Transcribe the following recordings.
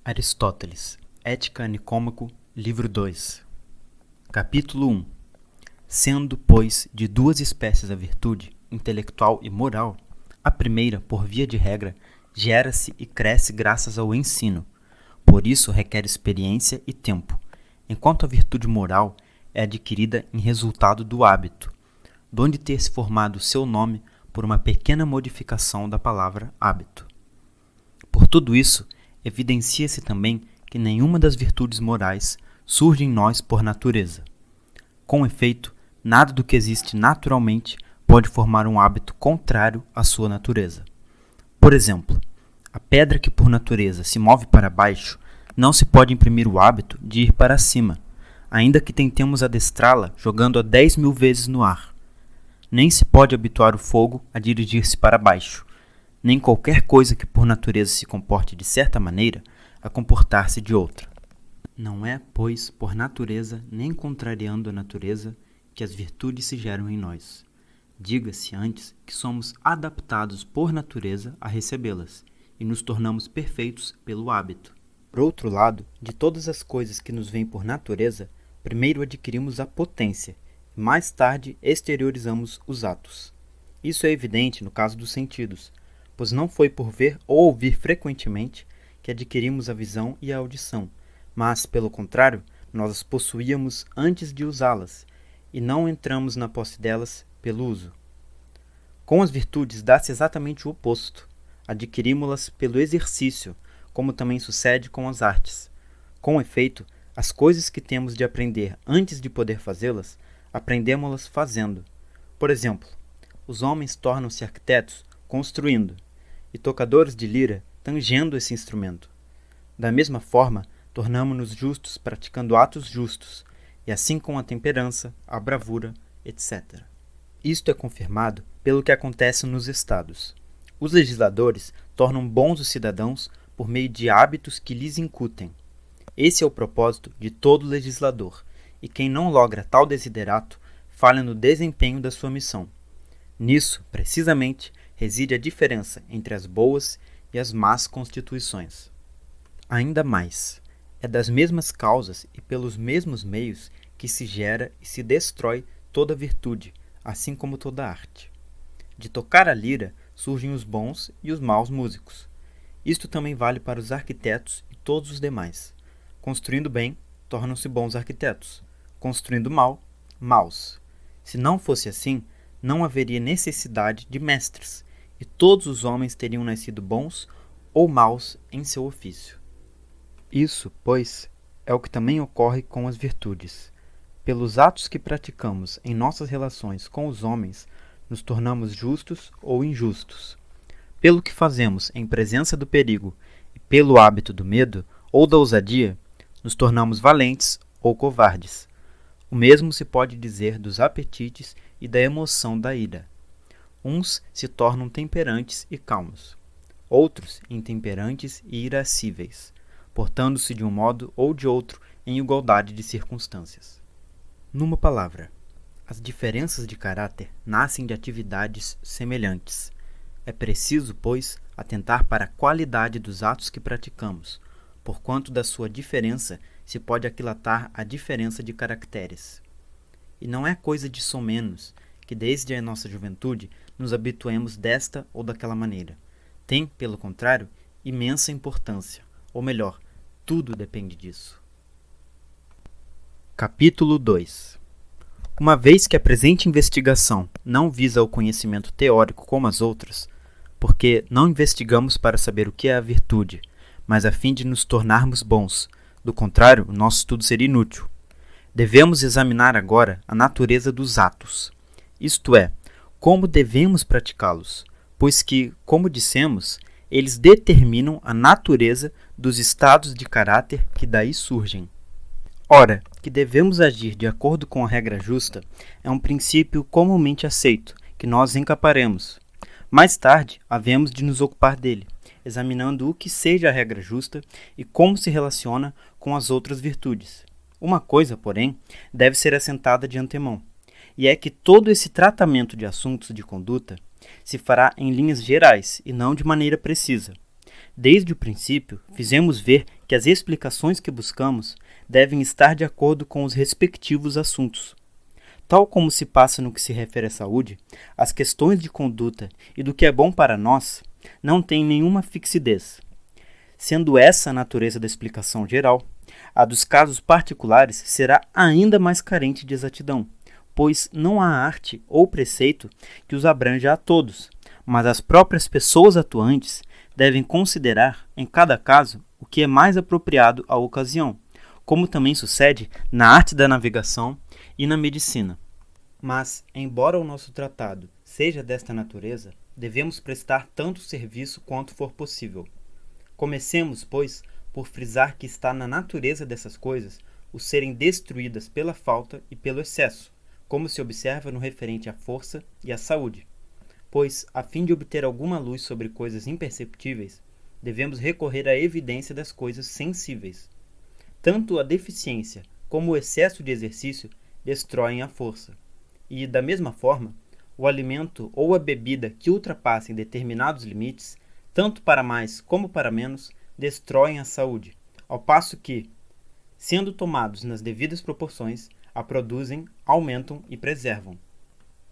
Aristóteles, Ética Nicômaco, livro 2. Capítulo 1. Sendo, pois, de duas espécies a virtude, intelectual e moral, a primeira, por via de regra, gera-se e cresce graças ao ensino. Por isso requer experiência e tempo, enquanto a virtude moral é adquirida em resultado do hábito, donde ter-se formado seu nome por uma pequena modificação da palavra hábito. Por tudo isso, evidencia-se também que nenhuma das virtudes morais surge em nós por natureza. Com efeito, nada do que existe naturalmente pode formar um hábito contrário à sua natureza. Por exemplo, a pedra que por natureza se move para baixo não se pode imprimir o hábito de ir para cima, ainda que tentemos adestrá-la jogando-a 10.000 vezes no ar. Nem se pode habituar o fogo a dirigir-se para baixo, nem qualquer coisa que por natureza se comporte de certa maneira a comportar-se de outra. Não é, pois, por natureza, nem contrariando a natureza, que as virtudes se geram em nós. Diga-se antes que somos adaptados por natureza a recebê-las, e nos tornamos perfeitos pelo hábito. Por outro lado, de todas as coisas que nos vêm por natureza, primeiro adquirimos a potência, e mais tarde exteriorizamos os atos. Isso é evidente no caso dos sentidos, pois não foi por ver ou ouvir frequentemente que adquirimos a visão e a audição, mas, pelo contrário, nós as possuíamos antes de usá-las, e não entramos na posse delas pelo uso. Com as virtudes dá-se exatamente o oposto. Adquirimos-las pelo exercício, como também sucede com as artes. Com efeito, as coisas que temos de aprender antes de poder fazê-las, aprendemo-las fazendo. Por exemplo, os homens tornam-se arquitetos construindo, e tocadores de lira tangendo esse instrumento. Da mesma forma, tornamo-nos justos praticando atos justos, e assim com a temperança, a bravura, etc. Isto é confirmado pelo que acontece nos estados. Os legisladores tornam bons os cidadãos por meio de hábitos que lhes incutem. Esse é o propósito de todo legislador, e quem não logra tal desiderato falha no desempenho da sua missão. Nisso, precisamente, reside a diferença entre as boas e as más constituições. Ainda mais, é das mesmas causas e pelos mesmos meios que se gera e se destrói toda virtude, assim como toda arte. De tocar a lira surgem os bons e os maus músicos. Isto também vale para os arquitetos e todos os demais. Construindo bem, tornam-se bons arquitetos. Construindo mal, maus. Se não fosse assim, não haveria necessidade de mestres, e todos os homens teriam nascido bons ou maus em seu ofício. Isso, pois, é o que também ocorre com as virtudes. Pelos atos que praticamos em nossas relações com os homens, nos tornamos justos ou injustos. Pelo que fazemos em presença do perigo e pelo hábito do medo ou da ousadia, nos tornamos valentes ou covardes. O mesmo se pode dizer dos apetites e da emoção da ira. Uns se tornam temperantes e calmos, outros intemperantes e irascíveis, portando-se de um modo ou de outro em igualdade de circunstâncias. Numa palavra, as diferenças de caráter nascem de atividades semelhantes. É preciso, pois, atentar para a qualidade dos atos que praticamos, porquanto da sua diferença se pode aquilatar a diferença de caracteres. E não é coisa de somenos que desde a nossa juventude nos habituemos desta ou daquela maneira. Tem, pelo contrário, imensa importância, ou melhor, tudo depende disso. Capítulo 2. Uma vez que a presente investigação não visa o conhecimento teórico como as outras, porque não investigamos para saber o que é a virtude, mas a fim de nos tornarmos bons, do contrário, o nosso estudo seria inútil. Devemos examinar agora a natureza dos atos, isto é, como devemos praticá-los, pois que, como dissemos, eles determinam a natureza dos estados de caráter que daí surgem. Ora, que devemos agir de acordo com a regra justa é um princípio comumente aceito, que nós encaparemos. Mais tarde, havemos de nos ocupar dele, examinando o que seja a regra justa e como se relaciona com as outras virtudes. Uma coisa, porém, deve ser assentada de antemão, e é que todo esse tratamento de assuntos de conduta se fará em linhas gerais e não de maneira precisa. Desde o princípio, fizemos ver que as explicações que buscamos devem estar de acordo com os respectivos assuntos. Tal como se passa no que se refere à saúde, as questões de conduta e do que é bom para nós não têm nenhuma fixidez. Sendo essa a natureza da explicação geral, a dos casos particulares será ainda mais carente de exatidão, pois não há arte ou preceito que os abranja a todos, mas as próprias pessoas atuantes devem considerar, em cada caso, o que é mais apropriado à ocasião, como também sucede na arte da navegação e na medicina. Mas, embora o nosso tratado seja desta natureza, devemos prestar tanto serviço quanto for possível. Comecemos, pois, por frisar que está na natureza dessas coisas o serem destruídas pela falta e pelo excesso, como se observa no referente à força e à saúde. Pois, a fim de obter alguma luz sobre coisas imperceptíveis, devemos recorrer à evidência das coisas sensíveis. Tanto a deficiência como o excesso de exercício destroem a força. E, da mesma forma, o alimento ou a bebida que ultrapassem determinados limites, tanto para mais como para menos, destroem a saúde, ao passo que, sendo tomados nas devidas proporções, a produzem, aumentam e preservam.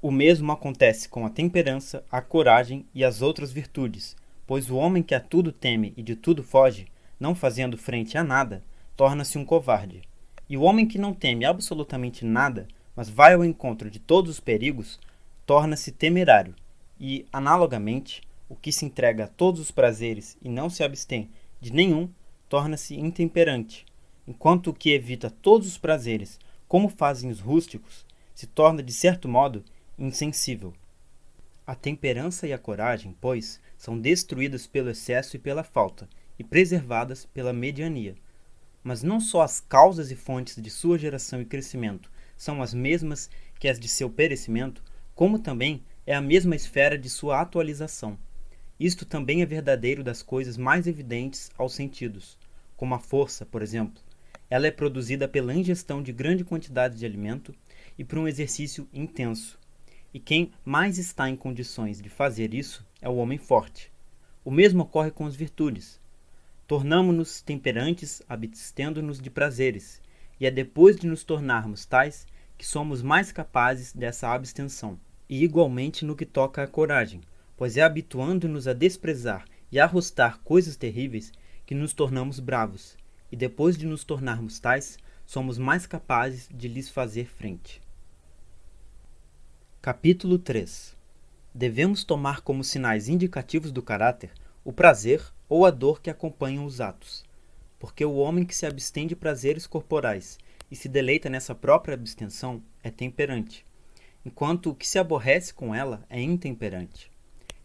O mesmo acontece com a temperança, a coragem e as outras virtudes, pois o homem que a tudo teme e de tudo foge, não fazendo frente a nada, torna-se um covarde. E o homem que não teme absolutamente nada, mas vai ao encontro de todos os perigos, torna-se temerário. E, analogamente, o que se entrega a todos os prazeres e não se abstém de nenhum, torna-se intemperante, enquanto o que evita todos os prazeres, como fazem os rústicos, se torna, de certo modo, insensível. A temperança e a coragem, pois, são destruídas pelo excesso e pela falta, e preservadas pela mediania. Mas não só as causas e fontes de sua geração e crescimento são as mesmas que as de seu perecimento, como também é a mesma esfera de sua atualização. Isto também é verdadeiro das coisas mais evidentes aos sentidos, como a força, por exemplo. Ela é produzida pela ingestão de grande quantidade de alimento e por um exercício intenso. E quem mais está em condições de fazer isso é o homem forte. O mesmo ocorre com as virtudes. Tornamo-nos temperantes abstendo-nos de prazeres, e é depois de nos tornarmos tais que somos mais capazes dessa abstenção. E igualmente no que toca à coragem, pois é habituando-nos a desprezar e a arrostar coisas terríveis que nos tornamos bravos, e depois de nos tornarmos tais, somos mais capazes de lhes fazer frente. Capítulo 3. Devemos tomar como sinais indicativos do caráter o prazer ou a dor que acompanham os atos, porque o homem que se abstém de prazeres corporais e se deleita nessa própria abstenção é temperante, enquanto o que se aborrece com ela é intemperante.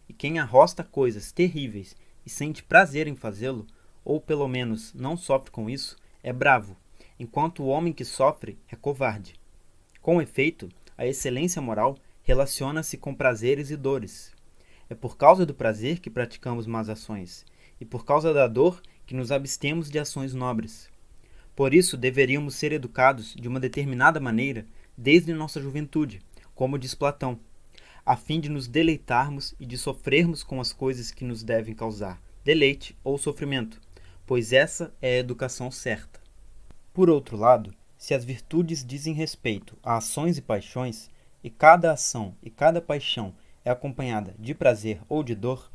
E quem arrosta coisas terríveis e sente prazer em fazê-lo, ou pelo menos não sofre com isso, é bravo, enquanto o homem que sofre é covarde. Com efeito, a excelência moral relaciona-se com prazeres e dores. É por causa do prazer que praticamos más ações, e por causa da dor que nos abstemos de ações nobres. Por isso, deveríamos ser educados de uma determinada maneira desde nossa juventude, como diz Platão, a fim de nos deleitarmos e de sofrermos com as coisas que nos devem causar deleite ou sofrimento, pois essa é a educação certa. Por outro lado, se as virtudes dizem respeito a ações e paixões, e cada ação e cada paixão é acompanhada de prazer ou de dor,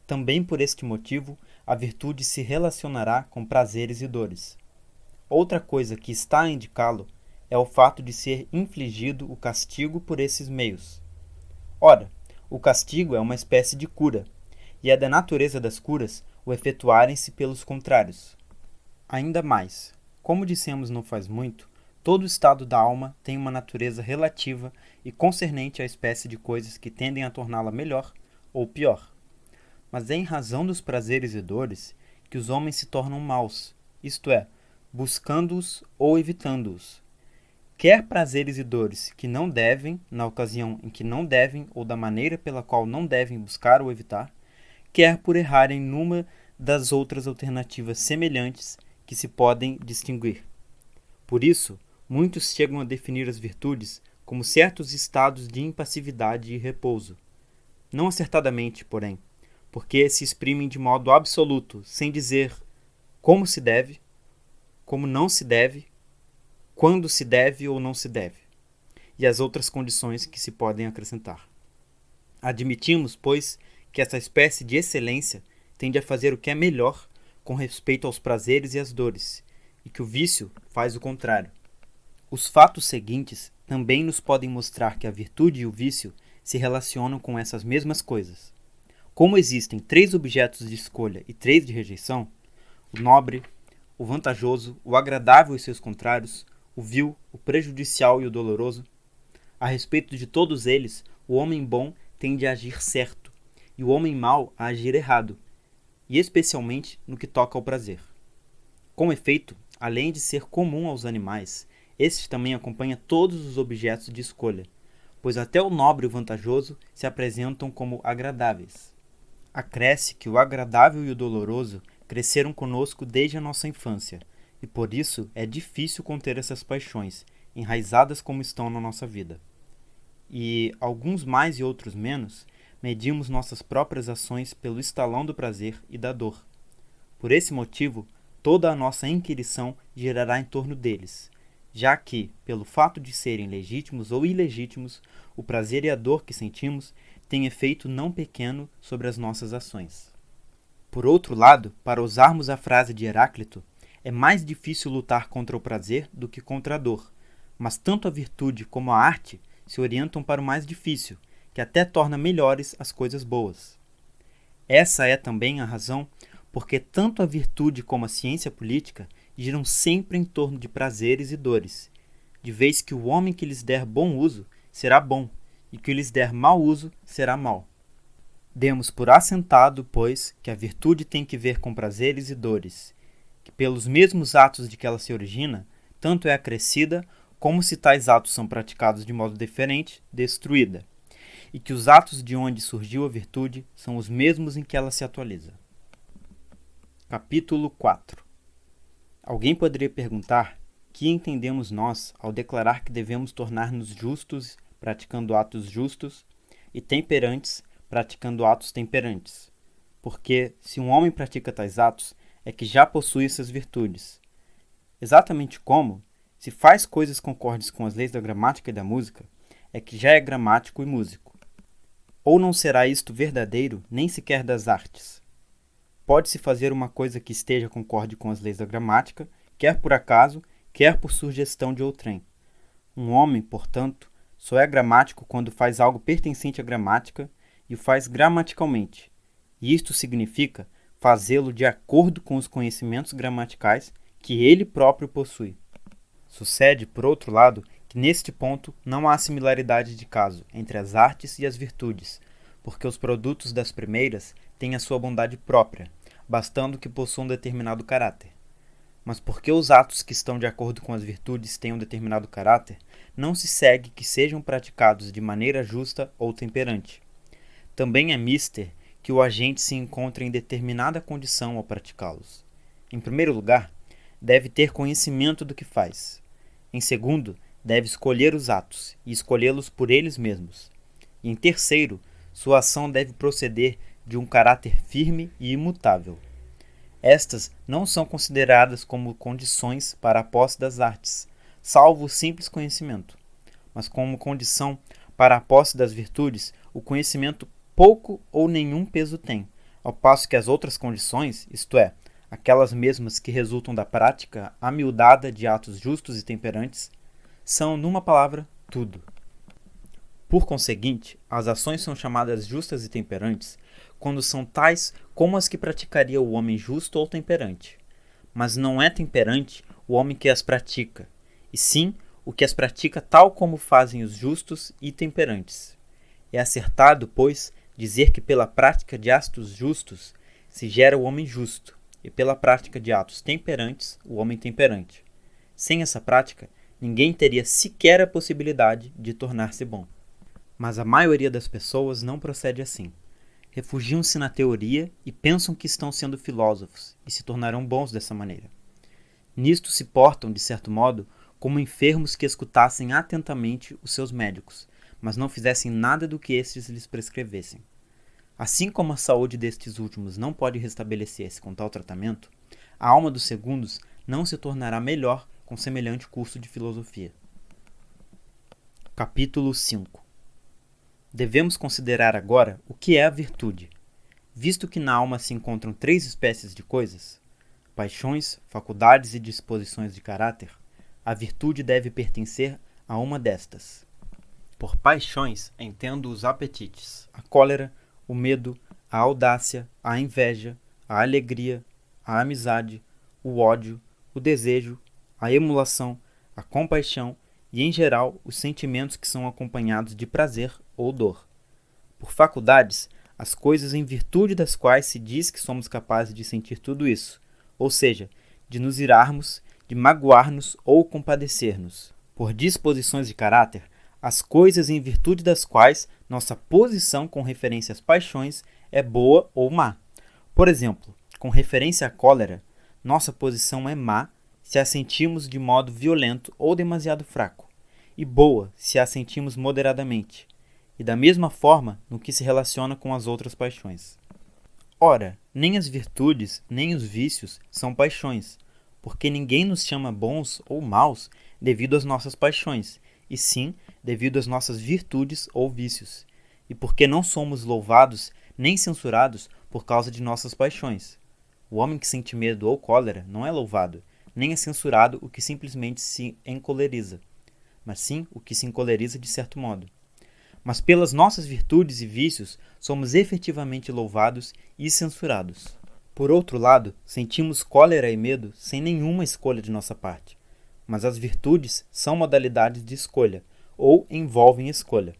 também por este motivo a virtude se relacionará com prazeres e dores. Outra coisa que está a indicá-lo é o fato de ser infligido o castigo por esses meios. Ora, o castigo é uma espécie de cura, e é da natureza das curas o efetuarem-se pelos contrários. Ainda mais, como dissemos não faz muito, todo estado da alma tem uma natureza relativa e concernente à espécie de coisas que tendem a torná-la melhor ou pior. Mas é em razão dos prazeres e dores que os homens se tornam maus, isto é, buscando-os ou evitando-os. Quer prazeres e dores que não devem, na ocasião em que não devem ou da maneira pela qual não devem buscar ou evitar, quer por errarem numa das outras alternativas semelhantes que se podem distinguir. Por isso, muitos chegam a definir as virtudes como certos estados de impassividade e repouso. Não acertadamente, porém, porque se exprimem de modo absoluto, sem dizer como se deve, como não se deve, quando se deve ou não se deve, e as outras condições que se podem acrescentar. Admitimos, pois, que essa espécie de excelência tende a fazer o que é melhor com respeito aos prazeres e às dores, e que o vício faz o contrário. Os fatos seguintes também nos podem mostrar que a virtude e o vício se relacionam com essas mesmas coisas. Como existem 3 objetos de escolha e 3 de rejeição, o nobre, o vantajoso, o agradável e seus contrários, o vil, o prejudicial e o doloroso, a respeito de todos eles, o homem bom tende a agir certo, e o homem mau a agir errado, e especialmente no que toca ao prazer. Com efeito, além de ser comum aos animais, este também acompanha todos os objetos de escolha, pois até o nobre e o vantajoso se apresentam como agradáveis. Acresce que o agradável e o doloroso cresceram conosco desde a nossa infância, e por isso é difícil conter essas paixões, enraizadas como estão na nossa vida. E, alguns mais e outros menos, medimos nossas próprias ações pelo estalão do prazer e da dor. Por esse motivo, toda a nossa inquirição girará em torno deles, já que, pelo fato de serem legítimos ou ilegítimos, o prazer e a dor que sentimos têm efeito não pequeno sobre as nossas ações. Por outro lado, para usarmos a frase de Heráclito, é mais difícil lutar contra o prazer do que contra a dor, mas tanto a virtude como a arte se orientam para o mais difícil, que até torna melhores as coisas boas. Essa é também a razão porque tanto a virtude como a ciência política giram sempre em torno de prazeres e dores, de vez que o homem que lhes der bom uso será bom, e que lhes der mau uso será mau. Demos por assentado, pois, que a virtude tem que ver com prazeres e dores, que pelos mesmos atos de que ela se origina, tanto é acrescida, como se tais atos são praticados de modo diferente, destruída, e que os atos de onde surgiu a virtude são os mesmos em que ela se atualiza. Capítulo 4. Alguém poderia perguntar que entendemos nós ao declarar que devemos tornar-nos justos praticando atos justos e temperantes praticando atos temperantes, porque se um homem pratica tais atos é que já possui essas virtudes. Exatamente como, se faz coisas concordes com as leis da gramática e da música, é que já é gramático e músico. Ou não será isto verdadeiro nem sequer das artes. Pode-se fazer uma coisa que esteja concorde com as leis da gramática, quer por acaso, quer por sugestão de outrem. Um homem, portanto, só é gramático quando faz algo pertencente à gramática e o faz gramaticalmente. E isto significa fazê-lo de acordo com os conhecimentos gramaticais que ele próprio possui. Sucede, por outro lado, que neste ponto não há similaridade de caso entre as artes e as virtudes, porque os produtos das primeiras têm a sua bondade própria, bastando que possuam determinado caráter. Mas porque os atos que estão de acordo com as virtudes têm um determinado caráter, não se segue que sejam praticados de maneira justa ou temperante. Também é mister que o agente se encontre em determinada condição ao praticá-los. Em primeiro lugar, deve ter conhecimento do que faz. Em segundo, deve escolher os atos e escolhê-los por eles mesmos. E em terceiro, sua ação deve proceder de um caráter firme e imutável. Estas não são consideradas como condições para a posse das artes, salvo o simples conhecimento, mas como condição para a posse das virtudes, o conhecimento pouco ou nenhum peso tem, ao passo que as outras condições, isto é, aquelas mesmas que resultam da prática amiudada de atos justos e temperantes, são, numa palavra, tudo. Por conseguinte, as ações são chamadas justas e temperantes quando são tais como as que praticaria o homem justo ou temperante. Mas não é temperante o homem que as pratica, e sim o que as pratica tal como fazem os justos e temperantes. É acertado, pois, dizer que pela prática de atos justos se gera o homem justo, e pela prática de atos temperantes, o homem temperante. Sem essa prática, ninguém teria sequer a possibilidade de tornar-se bom. Mas a maioria das pessoas não procede assim. Refugiam-se na teoria e pensam que estão sendo filósofos e se tornarão bons dessa maneira. Nisto se portam, de certo modo, como enfermos que escutassem atentamente os seus médicos, mas não fizessem nada do que estes lhes prescrevessem. Assim como a saúde destes últimos não pode restabelecer-se com tal tratamento, a alma dos segundos não se tornará melhor com semelhante curso de filosofia. Capítulo 5. Devemos considerar agora o que é a virtude. Visto que na alma se encontram 3 espécies de coisas, paixões, faculdades e disposições de caráter, a virtude deve pertencer a uma destas. Por paixões, entendo os apetites, a cólera, o medo, a audácia, a inveja, a alegria, a amizade, o ódio, o desejo, a emulação, a compaixão e, em geral, os sentimentos que são acompanhados de prazer ou dor. Por faculdades, as coisas em virtude das quais se diz que somos capazes de sentir tudo isso, ou seja, de nos irarmos, de magoar-nos ou compadecer-nos. Por disposições de caráter, as coisas em virtude das quais nossa posição com referência às paixões é boa ou má. Por exemplo, com referência à cólera, nossa posição é má se a sentimos de modo violento ou demasiado fraco, e boa se a sentimos moderadamente, e da mesma forma no que se relaciona com as outras paixões. Ora, nem as virtudes nem os vícios são paixões, porque ninguém nos chama bons ou maus devido às nossas paixões, e sim devido às nossas virtudes ou vícios, e porque não somos louvados nem censurados por causa de nossas paixões. O homem que sente medo ou cólera não é louvado, nem é censurado o que simplesmente se encoleriza, mas sim o que se encoleriza de certo modo. Mas pelas nossas virtudes e vícios somos efetivamente louvados e censurados. Por outro lado, sentimos cólera e medo sem nenhuma escolha de nossa parte. Mas as virtudes são modalidades de escolha, ou envolvem escolha.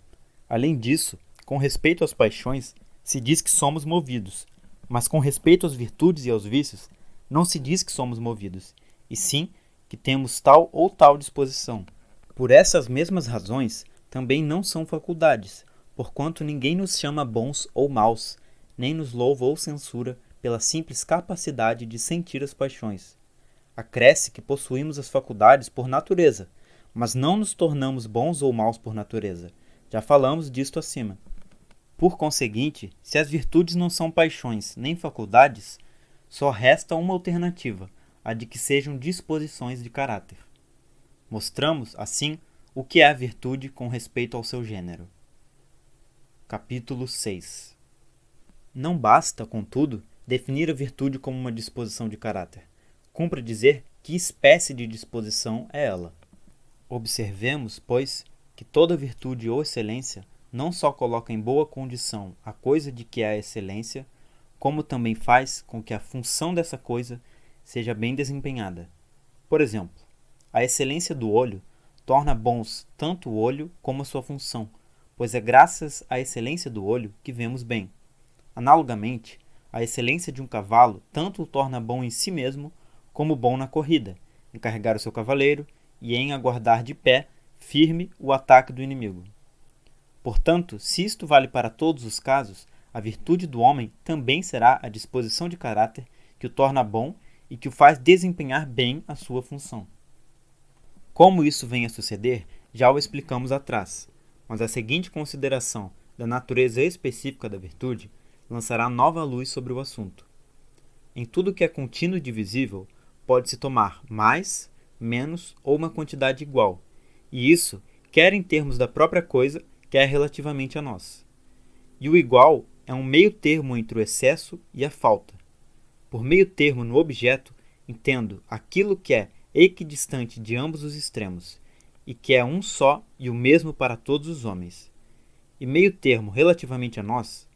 Além disso, com respeito às paixões, se diz que somos movidos, mas com respeito às virtudes e aos vícios, não se diz que somos movidos, e sim que temos tal ou tal disposição. Por essas mesmas razões, também não são faculdades, porquanto ninguém nos chama bons ou maus, nem nos louva ou censura pela simples capacidade de sentir as paixões. Acresce que possuímos as faculdades por natureza, mas não nos tornamos bons ou maus por natureza. Já falamos disto acima. Por conseguinte, se as virtudes não são paixões nem faculdades, só resta uma alternativa, a de que sejam disposições de caráter. Mostramos, assim, o que é a virtude com respeito ao seu gênero. Capítulo 6. Não basta, contudo, definir a virtude como uma disposição de caráter. Cumpre dizer que espécie de disposição é ela. Observemos, pois, que toda virtude ou excelência não só coloca em boa condição a coisa de que é a excelência, como também faz com que a função dessa coisa seja bem desempenhada. Por exemplo, a excelência do olho torna bons tanto o olho como a sua função, pois é graças à excelência do olho que vemos bem. Analogamente, a excelência de um cavalo tanto o torna bom em si mesmo, como bom na corrida, em carregar o seu cavaleiro e em aguardar de pé, firme, o ataque do inimigo. Portanto, se isto vale para todos os casos, a virtude do homem também será a disposição de caráter que o torna bom e que o faz desempenhar bem a sua função. Como isso vem a suceder, já o explicamos atrás, mas a seguinte consideração da natureza específica da virtude lançará nova luz sobre o assunto. Em tudo que é contínuo e divisível, pode-se tomar mais, menos ou uma quantidade igual, e isso quer em termos da própria coisa, quer relativamente a nós. E o igual é um meio termo entre o excesso e a falta. Por meio termo no objeto, entendo aquilo que é equidistante de ambos os extremos, e que é um só e o mesmo para todos os homens. E meio termo relativamente a nós,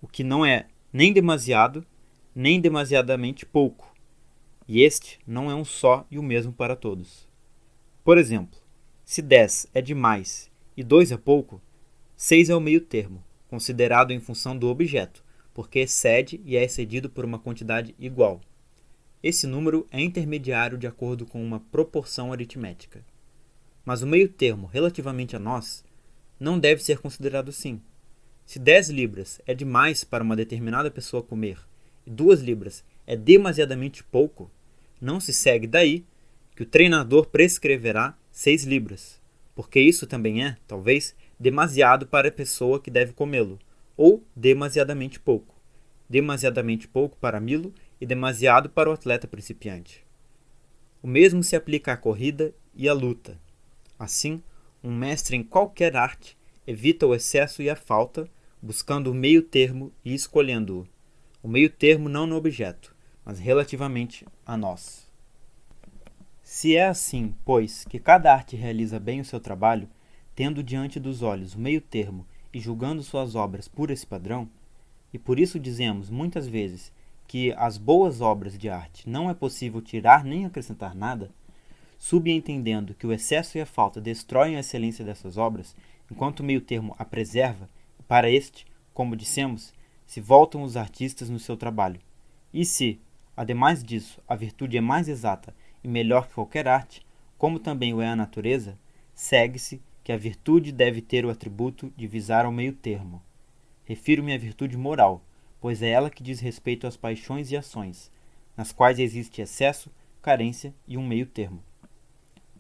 o que não é nem demasiado, nem demasiadamente pouco, e este não é um só e o mesmo para todos. Por exemplo, se 10 é demais e 2 é pouco, 6 é o meio termo, considerado em função do objeto, porque excede e é excedido por uma quantidade igual. Esse número é intermediário de acordo com uma proporção aritmética. Mas o meio termo relativamente a nós não deve ser considerado assim. Se 10 libras é demais para uma determinada pessoa comer e 2 libras é demasiadamente pouco, não se segue daí que o treinador prescreverá 6 libras, porque isso também é, talvez, demasiado para a pessoa que deve comê-lo, ou demasiadamente pouco. Demasiadamente pouco para Milo e demasiado para o atleta principiante. O mesmo se aplica à corrida e à luta. Assim, um mestre em qualquer arte evita o excesso e a falta, buscando o meio termo e escolhendo-o. O meio termo não no objeto, mas relativamente a nós. Se é assim, pois, que cada arte realiza bem o seu trabalho, tendo diante dos olhos o meio termo e julgando suas obras por esse padrão, e por isso dizemos muitas vezes que as boas obras de arte não é possível tirar nem acrescentar nada, subentendendo que o excesso e a falta destroem a excelência dessas obras, enquanto o meio termo a preserva, e para este, como dissemos, se voltam os artistas no seu trabalho. E se, ademais disso, a virtude é mais exata e melhor que qualquer arte, como também o é a natureza, segue-se que a virtude deve ter o atributo de visar ao meio termo. Refiro-me à virtude moral, pois é ela que diz respeito às paixões e ações, nas quais existe excesso, carência e um meio termo.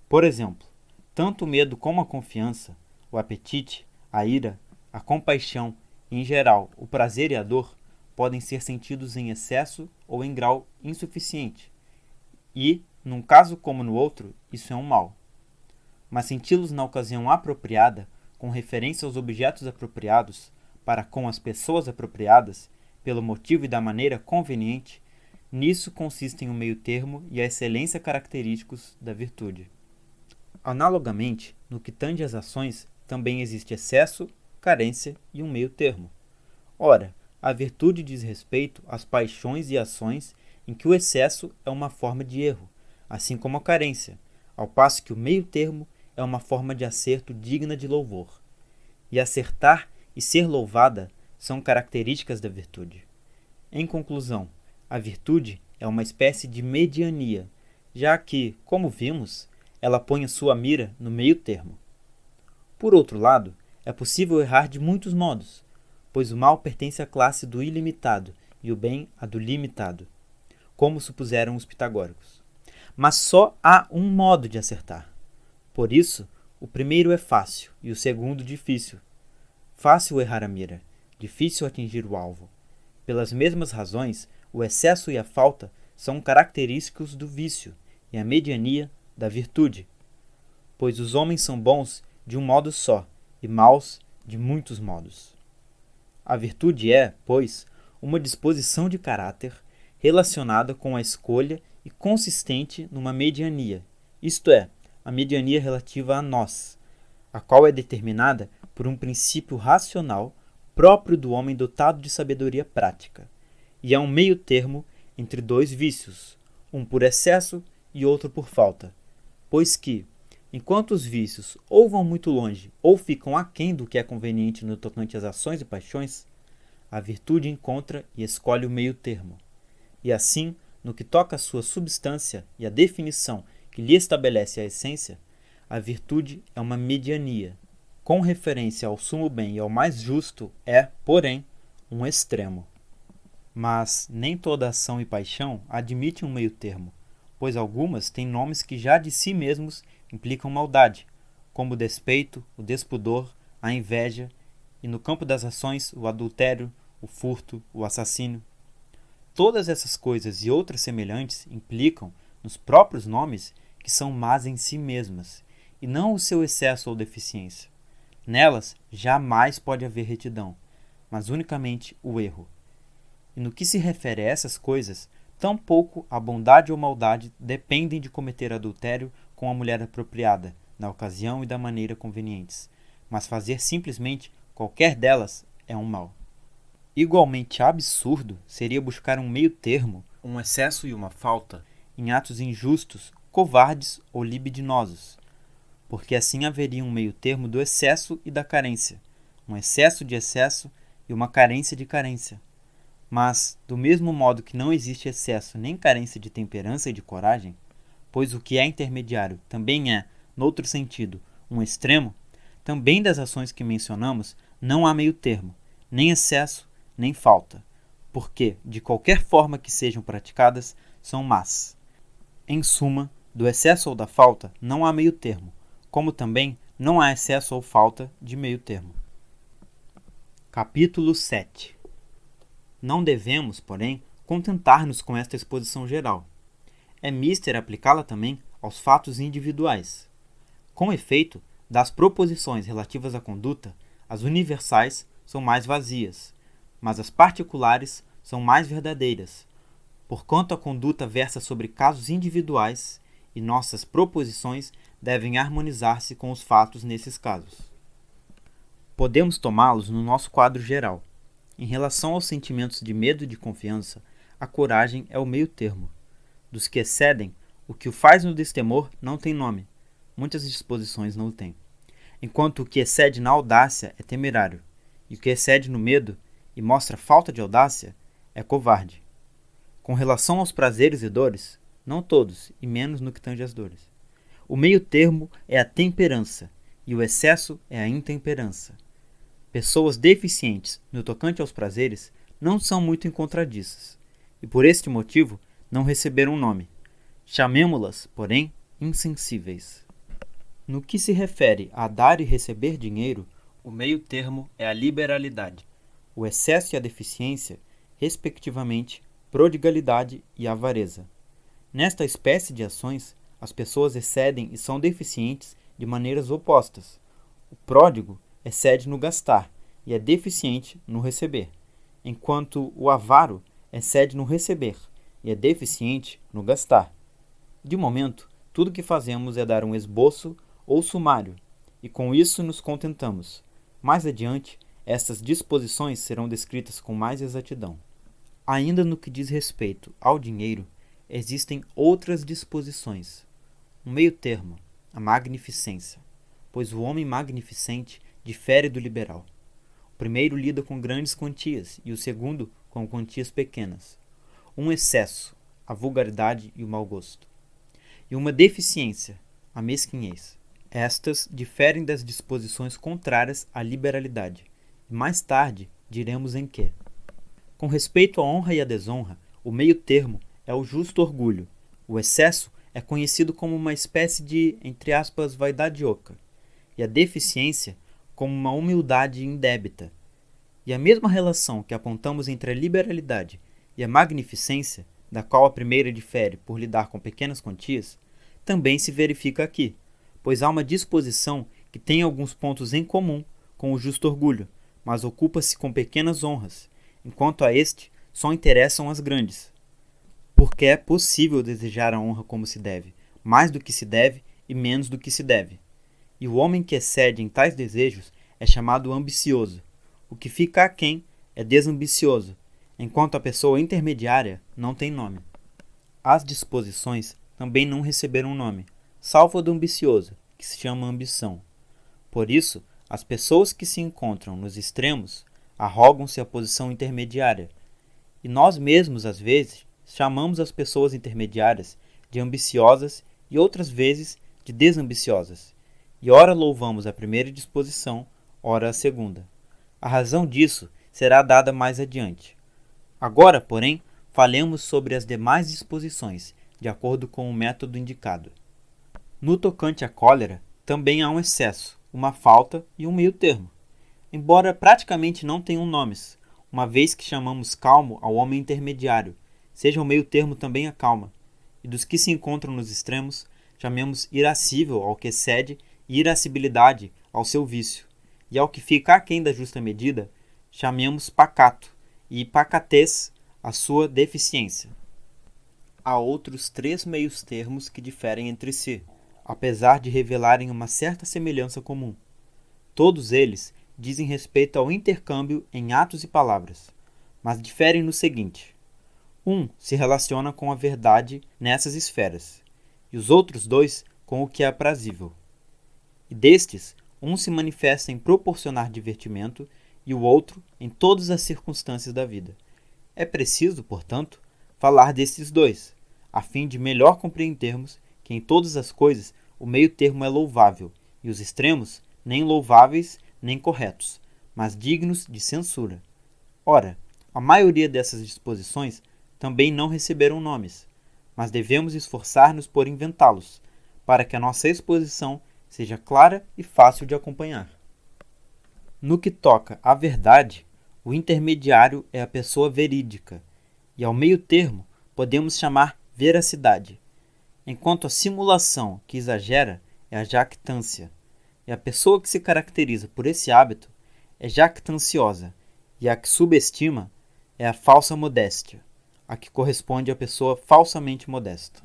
Por exemplo, tanto o medo como a confiança, o apetite, a ira, a compaixão e, em geral, o prazer e a dor podem ser sentidos em excesso ou em grau insuficiente. E, num caso como no outro, isso é um mal. Mas senti-los na ocasião apropriada, com referência aos objetos apropriados, para com as pessoas apropriadas, pelo motivo e da maneira conveniente, nisso consistem o meio termo e a excelência característicos da virtude. Analogamente, no que tange às ações, também existe excesso, carência e um meio termo. Ora, a virtude diz respeito às paixões e ações em que o excesso é uma forma de erro, assim como a carência, ao passo que o meio termo é uma forma de acerto digna de louvor. E acertar e ser louvada são características da virtude. Em conclusão, a virtude é uma espécie de mediania, já que, como vimos, ela põe a sua mira no meio termo. Por outro lado, é possível errar de muitos modos, pois o mal pertence à classe do ilimitado e o bem à do limitado, como supuseram os pitagóricos. Mas só há um modo de acertar. Por isso, o primeiro é fácil e o segundo difícil. Fácil errar a mira, difícil atingir o alvo. Pelas mesmas razões, o excesso e a falta são característicos do vício e a mediania da virtude. Pois os homens são bons de um modo só e maus de muitos modos. A virtude é, pois, uma disposição de caráter relacionada com a escolha e consistente numa mediania, isto é, a mediania relativa a nós, a qual é determinada por um princípio racional próprio do homem dotado de sabedoria prática, e é um meio termo entre dois vícios, um por excesso e outro por falta, pois que, enquanto os vícios ou vão muito longe ou ficam aquém do que é conveniente no tocante às ações e paixões, a virtude encontra e escolhe o meio termo. E assim, no que toca à sua substância e à definição que lhe estabelece a essência, a virtude é uma mediania. Com referência ao sumo bem e ao mais justo, é, porém, um extremo. Mas nem toda ação e paixão admite um meio termo, pois algumas têm nomes que já de si mesmos implicam maldade, como o despeito, o despudor, a inveja, e no campo das ações, o adultério, o furto, o assassínio. Todas essas coisas e outras semelhantes implicam, nos próprios nomes, que são más em si mesmas, e não o seu excesso ou deficiência. Nelas jamais pode haver retidão, mas unicamente o erro. E no que se refere a essas coisas, tampouco a bondade ou maldade dependem de cometer adultério com a mulher apropriada, na ocasião e da maneira convenientes, mas fazer simplesmente qualquer delas é um mal. Igualmente absurdo seria buscar um meio termo, um excesso e uma falta, em atos injustos, covardes ou libidinosos, porque assim haveria um meio termo do excesso e da carência, um excesso de excesso e uma carência de carência. Mas, do mesmo modo que não existe excesso nem carência de temperança e de coragem, pois o que é intermediário também é, noutro sentido, um extremo, também das ações que mencionamos não há meio termo, nem excesso, nem falta, porque, de qualquer forma que sejam praticadas, são más. Em suma, do excesso ou da falta não há meio termo, como também não há excesso ou falta de meio termo. Capítulo 7. Não devemos, porém, contentar-nos com esta exposição geral. É mister aplicá-la também aos fatos individuais. Com efeito, das proposições relativas à conduta, as universais são mais vazias, mas as particulares são mais verdadeiras, porquanto a conduta versa sobre casos individuais e nossas proposições devem harmonizar-se com os fatos nesses casos. Podemos tomá-los no nosso quadro geral. Em relação aos sentimentos de medo e de confiança, a coragem é o meio termo. Dos que excedem, o que o faz no destemor não tem nome. Muitas disposições não o têm. Enquanto o que excede na audácia é temerário, e o que excede no medo e mostra falta de audácia é covarde. Com relação aos prazeres e dores, não todos, e menos no que tange às dores. O meio termo é a temperança, e o excesso é a intemperança. Pessoas deficientes no tocante aos prazeres não são muito encontradiças, e por este motivo não receberam nome. Chamemo-las, porém, insensíveis. No que se refere a dar e receber dinheiro, o meio termo é a liberalidade, o excesso e a deficiência, respectivamente, prodigalidade e avareza. Nesta espécie de ações, as pessoas excedem e são deficientes de maneiras opostas. O pródigo excede no gastar e é deficiente no receber, enquanto o avaro excede no receber e é deficiente no gastar. De momento, tudo que fazemos é dar um esboço ou sumário, e com isso nos contentamos. Mais adiante, estas disposições serão descritas com mais exatidão. Ainda no que diz respeito ao dinheiro, existem outras disposições. Um meio termo, a magnificência, pois o homem magnificente difere do liberal. O primeiro lida com grandes quantias e o segundo com quantias pequenas. Um excesso, a vulgaridade e o mau gosto. E uma deficiência, a mesquinhez. Estas diferem das disposições contrárias à liberalidade, e mais tarde diremos em que. Com respeito à honra e à desonra, o meio termo é o justo orgulho. O excesso é conhecido como uma espécie de, entre aspas, vaidade oca, e a deficiência como uma humildade indébita. E a mesma relação que apontamos entre a liberalidade e a magnificência, da qual a primeira difere por lidar com pequenas quantias, também se verifica aqui, pois há uma disposição que tem alguns pontos em comum com o justo orgulho, mas ocupa-se com pequenas honras, enquanto a este só interessam as grandes. Porque é possível desejar a honra como se deve, mais do que se deve e menos do que se deve. E o homem que excede em tais desejos é chamado ambicioso. O que fica aquém é desambicioso, enquanto a pessoa intermediária não tem nome. As disposições também não receberam nome, salvo a do ambicioso, que se chama ambição. Por isso, as pessoas que se encontram nos extremos arrogam-se a posição intermediária, e nós mesmos, às vezes, chamamos as pessoas intermediárias de ambiciosas e outras vezes de desambiciosas, e ora louvamos a primeira disposição, ora a segunda. A razão disso será dada mais adiante. Agora, porém, falemos sobre as demais disposições, de acordo com o método indicado. No tocante à cólera, também há um excesso, uma falta e um meio termo, embora praticamente não tenham nomes, uma vez que chamamos calmo ao homem intermediário, seja o meio termo também a calma, e dos que se encontram nos extremos, chamemos irascível ao que excede e irascibilidade ao seu vício, e ao que fica aquém da justa medida, chamemos pacato, e pacatez a sua deficiência. Há outros 3 meios termos que diferem entre si, apesar de revelarem uma certa semelhança comum. Todos eles dizem respeito ao intercâmbio em atos e palavras, mas diferem no seguinte. Um se relaciona com a verdade nessas esferas, e os outros 2 com o que é aprazível. E destes, um se manifesta em proporcionar divertimento e o outro em todas as circunstâncias da vida. É preciso, portanto, falar destes 2, a fim de melhor compreendermos que em todas as coisas o meio termo é louvável, e os extremos nem louváveis nem corretos, mas dignos de censura. Ora, a maioria dessas disposições também não receberam nomes, mas devemos esforçar-nos por inventá-los, para que a nossa exposição seja clara e fácil de acompanhar. No que toca à verdade, O intermediário é a pessoa verídica, e ao meio termo podemos chamar veracidade, enquanto a simulação que exagera é a jactância, e a pessoa que se caracteriza por esse hábito é jactanciosa, e a que subestima é a falsa modéstia, a que corresponde à pessoa falsamente modesta.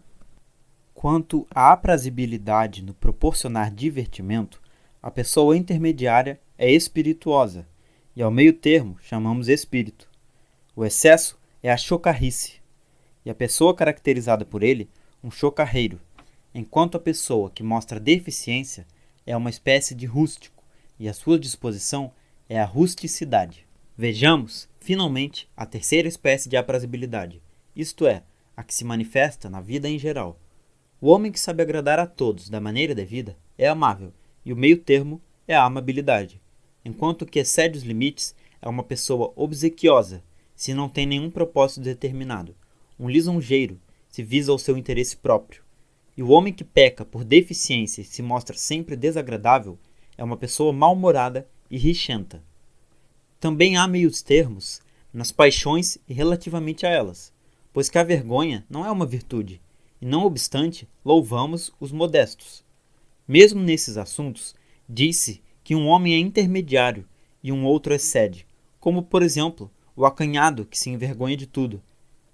Quanto à aprazibilidade no proporcionar divertimento, a pessoa intermediária é espirituosa, e ao meio termo chamamos espírito. O excesso é a chocarrice, e a pessoa caracterizada por ele, um chocarreiro, enquanto a pessoa que mostra deficiência é uma espécie de rústico, e a sua disposição é a rusticidade. Vejamos, finalmente, a terceira espécie de aprazibilidade, isto é, a que se manifesta na vida em geral. O homem que sabe agradar a todos da maneira devida é amável, e o meio termo é a amabilidade, enquanto o que excede os limites é uma pessoa obsequiosa, se não tem nenhum propósito determinado, um lisonjeiro, se visa ao seu interesse próprio. E o homem que peca por deficiência e se mostra sempre desagradável é uma pessoa mal-humorada e rixenta. Também há meios termos nas paixões e relativamente a elas, pois que a vergonha não é uma virtude, e não obstante, louvamos os modestos. Mesmo nesses assuntos, diz-se que um homem é intermediário e um outro excede, como, por exemplo, o acanhado que se envergonha de tudo,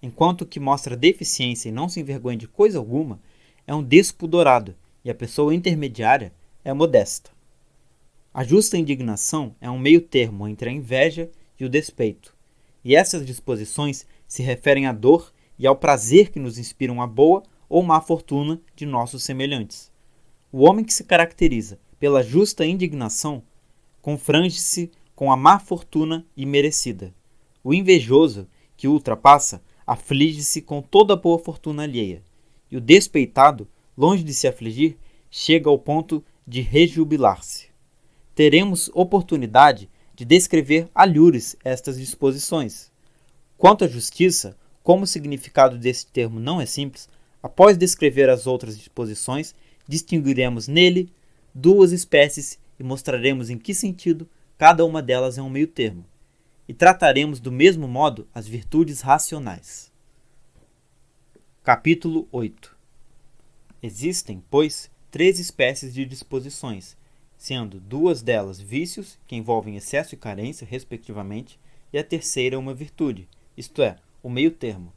enquanto o que mostra deficiência e não se envergonha de coisa alguma é um despudorado, e a pessoa intermediária é modesta. A justa indignação é um meio termo entre a inveja e o despeito, e essas disposições se referem à dor e ao prazer que nos inspiram a boa ou má fortuna de nossos semelhantes. O homem que se caracteriza pela justa indignação confrange-se com a má fortuna imerecida. O invejoso, que o ultrapassa, aflige-se com toda a boa fortuna alheia, e o despeitado, longe de se afligir, chega ao ponto de rejubilar-se. Teremos oportunidade de descrever alhures estas disposições. Quanto à justiça, como o significado desse termo não é simples, após descrever as outras disposições, distinguiremos nele duas espécies e mostraremos em que sentido cada uma delas é um meio termo. E trataremos do mesmo modo as virtudes racionais. Capítulo 8. Existem, pois, três espécies de disposições, sendo duas delas vícios, que envolvem excesso e carência, respectivamente, e a terceira uma virtude, isto é, o meio termo.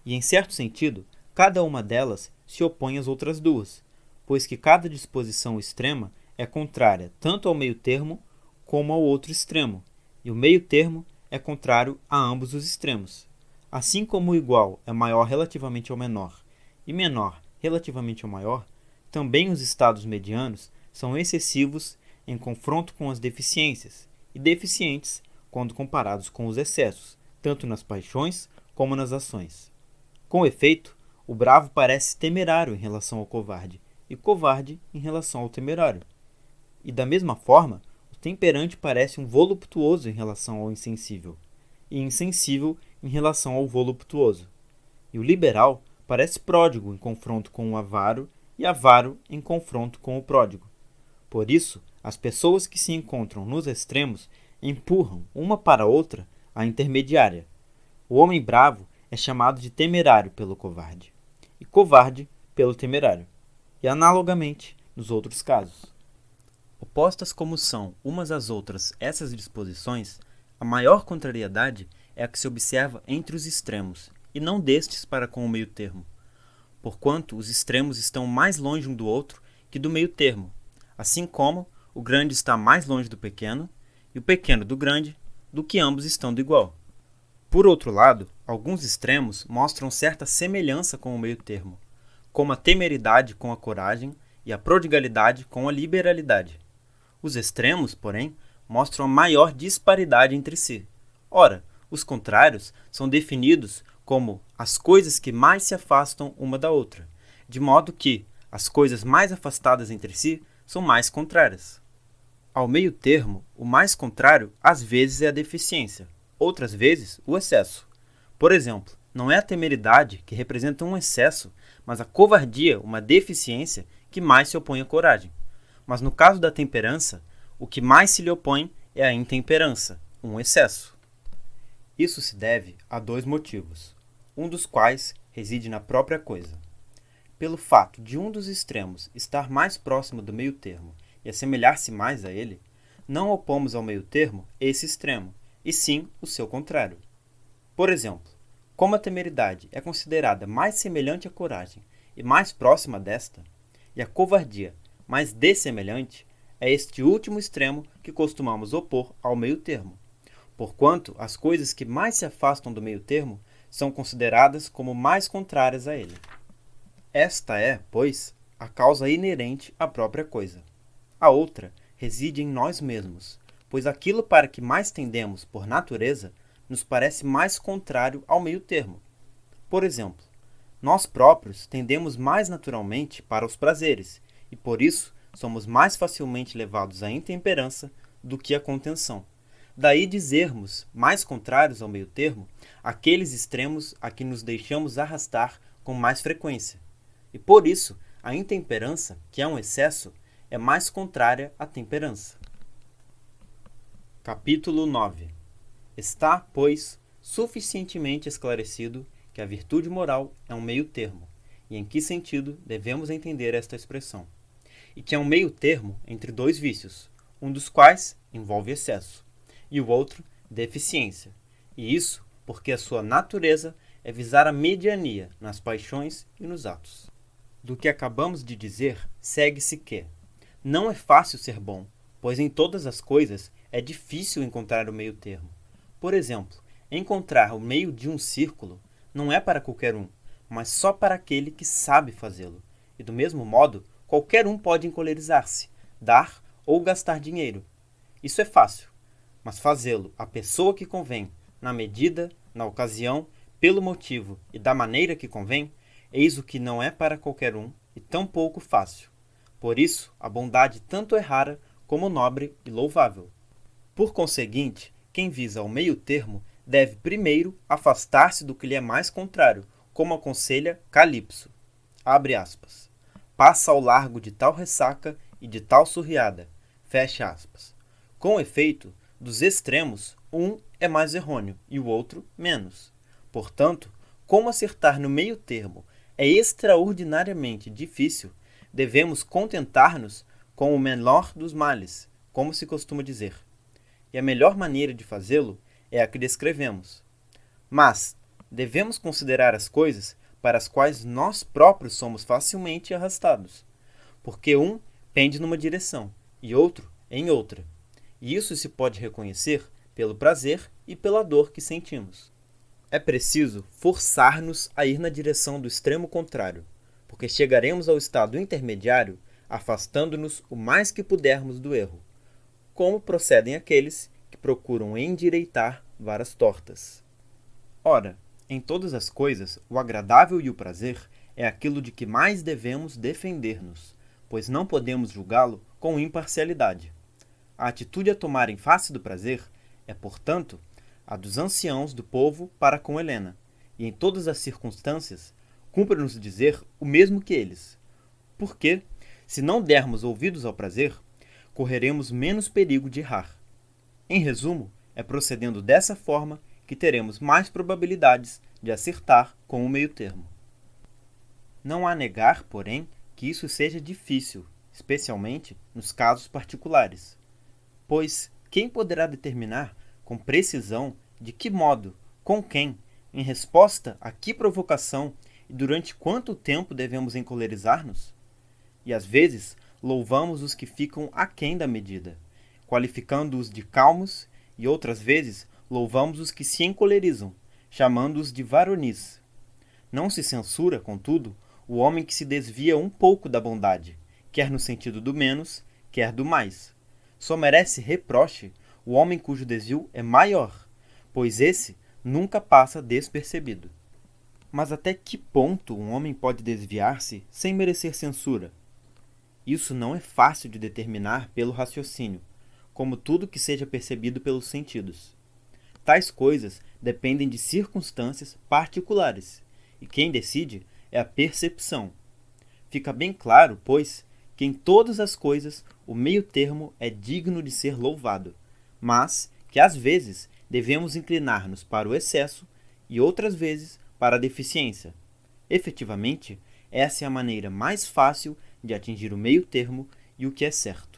E, em certo sentido, cada uma delas se opõe às outras duas, pois que cada disposição extrema é contrária tanto ao meio termo como ao outro extremo, e o meio termo é contrário a ambos os extremos. Assim como o igual é maior relativamente ao menor e menor relativamente ao maior, também os estados medianos são excessivos em confronto com as deficiências e deficientes quando comparados com os excessos, tanto nas paixões como nas ações. Com efeito, o bravo parece temerário em relação ao covarde e covarde em relação ao temerário. E da mesma forma, o temperante parece um voluptuoso em relação ao insensível, e insensível em relação ao voluptuoso. E o liberal parece pródigo em confronto com o avaro e avaro em confronto com o pródigo. Por isso, as pessoas que se encontram nos extremos empurram uma para a outra a intermediária. O homem bravo é chamado de temerário pelo covarde, e covarde pelo temerário, e analogamente nos outros casos. Opostas como são umas às outras essas disposições, a maior contrariedade é a que se observa entre os extremos, e não destes para com o meio termo, porquanto os extremos estão mais longe um do outro que do meio termo, assim como o grande está mais longe do pequeno, e o pequeno do grande, do que ambos estão do igual. Por outro lado, alguns extremos mostram certa semelhança com o meio termo, como a temeridade com a coragem e a prodigalidade com a liberalidade. Os extremos, porém, mostram a maior disparidade entre si. Ora, os contrários são definidos como as coisas que mais se afastam uma da outra, de modo que as coisas mais afastadas entre si são mais contrárias. Ao meio termo, o mais contrário às vezes é a deficiência, outras vezes o excesso. Por exemplo, não é a temeridade que representa um excesso, mas a covardia, uma deficiência que mais se opõe à coragem. Mas no caso da temperança, o que mais se lhe opõe é a intemperança, um excesso. Isso se deve a dois motivos, um dos quais reside na própria coisa. Pelo fato de um dos extremos estar mais próximo do meio-termo e assemelhar-se mais a ele, não opomos ao meio-termo esse extremo, e sim o seu contrário. Por exemplo, como a temeridade é considerada mais semelhante à coragem e mais próxima desta, e a covardia mais dessemelhante, é este último extremo que costumamos opor ao meio-termo, porquanto as coisas que mais se afastam do meio-termo são consideradas como mais contrárias a ele. Esta é, pois, a causa inerente à própria coisa. A outra reside em nós mesmos, pois aquilo para que mais tendemos por natureza nos parece mais contrário ao meio-termo. Por exemplo, nós próprios tendemos mais naturalmente para os prazeres, e por isso somos mais facilmente levados à intemperança do que à contenção. Daí dizermos, mais contrários ao meio-termo, aqueles extremos a que nos deixamos arrastar com mais frequência. E por isso, a intemperança, que é um excesso, é mais contrária à temperança. Capítulo 9. Está, pois, suficientemente esclarecido que a virtude moral é um meio-termo, e em que sentido devemos entender esta expressão, e que é um meio-termo entre dois vícios, um dos quais envolve excesso, e o outro deficiência, e isso porque a sua natureza é visar a mediania nas paixões e nos atos. Do que acabamos de dizer, segue-se que não é fácil ser bom, pois em todas as coisas é difícil encontrar o meio-termo. Por exemplo, encontrar o meio de um círculo não é para qualquer um, mas só para aquele que sabe fazê-lo. E do mesmo modo, qualquer um pode encolerizar-se, dar ou gastar dinheiro. Isso é fácil, mas fazê-lo à pessoa que convém, na medida, na ocasião, pelo motivo e da maneira que convém, eis o que não é para qualquer um e tão pouco fácil. Por isso, a bondade tanto é rara como nobre e louvável. Por conseguinte, quem visa o meio-termo deve primeiro afastar-se do que lhe é mais contrário, como aconselha Calipso. Abre aspas. Passa ao largo de tal ressaca e de tal surriada. Fecha aspas. Com efeito, dos extremos, um é mais errôneo e o outro menos. Portanto, como acertar no meio-termo é extraordinariamente difícil, devemos contentar-nos com o menor dos males, como se costuma dizer. E a melhor maneira de fazê-lo é a que descrevemos. Mas devemos considerar as coisas para as quais nós próprios somos facilmente arrastados, porque um pende numa direção e outro em outra. E isso se pode reconhecer pelo prazer e pela dor que sentimos. É preciso forçar-nos a ir na direção do extremo contrário, porque chegaremos ao estado intermediário afastando-nos o mais que pudermos do erro, como procedem aqueles que procuram endireitar varas tortas. Ora, em todas as coisas, o agradável e o prazer é aquilo de que mais devemos defender-nos, pois não podemos julgá-lo com imparcialidade. A atitude a tomar em face do prazer é, portanto, a dos anciãos do povo para com Helena, e em todas as circunstâncias, cumpre-nos dizer o mesmo que eles. Porque, se não dermos ouvidos ao prazer, correremos menos perigo de errar. Em resumo, é procedendo dessa forma que teremos mais probabilidades de acertar com o meio-termo. Não há negar, porém, que isso seja difícil, especialmente nos casos particulares. Pois quem poderá determinar com precisão de que modo, com quem, em resposta a que provocação e durante quanto tempo devemos encolerizar-nos? E às vezes louvamos os que ficam aquém da medida, qualificando-os de calmos, e outras vezes louvamos os que se encolerizam, chamando-os de varonis. Não se censura, contudo, o homem que se desvia um pouco da bondade, quer no sentido do menos, quer do mais. Só merece reproche o homem cujo desvio é maior, pois esse nunca passa despercebido. Mas até que ponto um homem pode desviar-se sem merecer censura? Isso não é fácil de determinar pelo raciocínio, como tudo que seja percebido pelos sentidos. Tais coisas dependem de circunstâncias particulares, e quem decide é a percepção. Fica bem claro, pois, que em todas as coisas o meio-termo é digno de ser louvado, mas que às vezes devemos inclinar-nos para o excesso e outras vezes para a deficiência. Efetivamente, essa é a maneira mais fácil de atingir o meio termo e o que é certo.